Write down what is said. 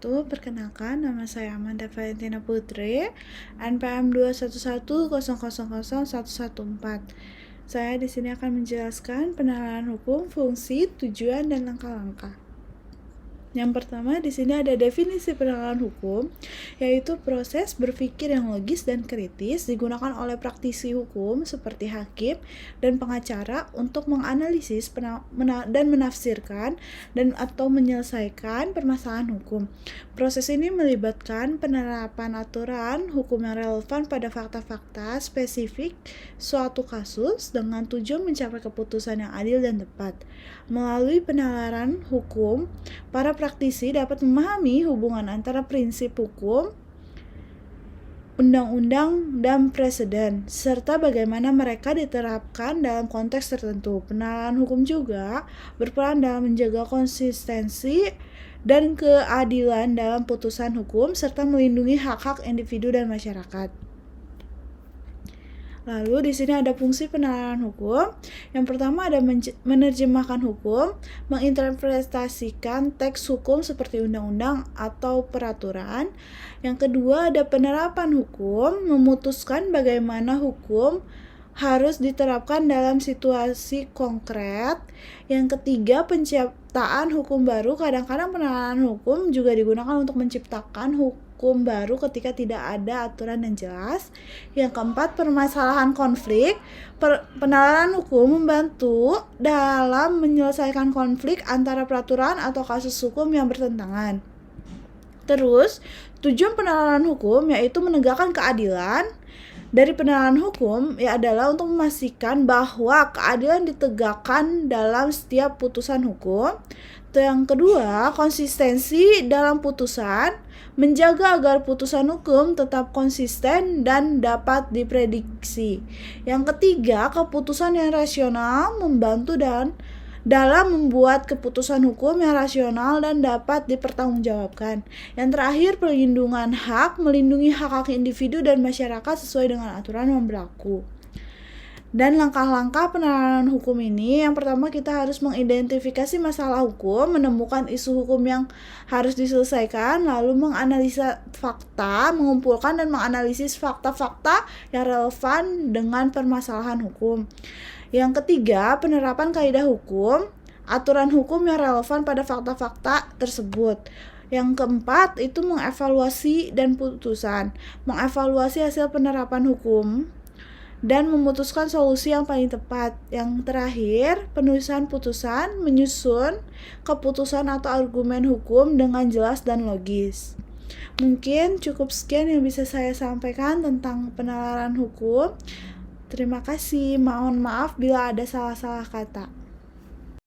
Perkenalkan, nama saya Amanda Valentina Putri, NPM 21100000114. Saya di sini akan menjelaskan penerapan hukum, fungsi, tujuan, dan langkah-langkah. Yang pertama, di sini ada definisi penerapan hukum, yaitu proses berpikir yang logis dan kritis digunakan oleh praktisi hukum seperti hakim dan pengacara untuk menganalisis dan menafsirkan atau menyelesaikan permasalahan hukum. Proses ini melibatkan penerapan aturan hukum yang relevan pada fakta-fakta spesifik suatu kasus dengan tujuan mencapai keputusan yang adil dan tepat. Melalui penalaran hukum, para praktisi dapat memahami hubungan antara prinsip hukum, undang-undang, dan preseden, serta bagaimana mereka diterapkan dalam konteks tertentu. Penalaran hukum juga berperan dalam menjaga konsistensi dan keadilan dalam putusan hukum, serta melindungi hak-hak individu dan masyarakat. Lalu di sini ada fungsi penalaran hukum. Yang pertama ada menerjemahkan hukum, menginterpretasikan teks hukum seperti undang-undang atau peraturan. Yang kedua ada penerapan hukum, memutuskan bagaimana hukum harus diterapkan dalam situasi konkret. Yang ketiga, penciptaan hukum baru. Kadang-kadang penalaran hukum juga digunakan untuk menciptakan hukum baru ketika tidak ada aturan yang jelas. Yang keempat, permasalahan konflik. Penalaran hukum membantu dalam menyelesaikan konflik antara peraturan atau kasus hukum yang bertentangan. Terus, tujuan penalaran hukum yaitu menegakkan keadilan. Dari penalaran hukum adalah untuk memastikan bahwa keadilan ditegakkan dalam setiap putusan hukum. Yang kedua, konsistensi dalam putusan, menjaga agar putusan hukum tetap konsisten dan dapat diprediksi. Yang ketiga, keputusan yang rasional, membantu dalam membuat keputusan hukum yang rasional dan dapat dipertanggungjawabkan. Yang terakhir, perlindungan hak, melindungi hak-hak individu dan masyarakat sesuai dengan aturan yang berlaku. Dan langkah-langkah penanganan hukum ini, yang pertama kita harus mengidentifikasi masalah hukum, menemukan isu hukum yang harus diselesaikan, lalu menganalisa fakta, mengumpulkan dan menganalisis fakta-fakta yang relevan dengan permasalahan hukum. Yang ketiga, penerapan kaidah hukum, aturan hukum yang relevan pada fakta-fakta tersebut. Yang keempat, itu mengevaluasi dan putusan, mengevaluasi hasil penerapan hukum dan memutuskan solusi yang paling tepat. Yang terakhir, penulisan putusan, menyusun keputusan atau argumen hukum dengan jelas dan logis. Mungkin cukup sekian yang bisa saya sampaikan tentang penalaran hukum. Terima kasih, mohon maaf bila ada salah-salah kata.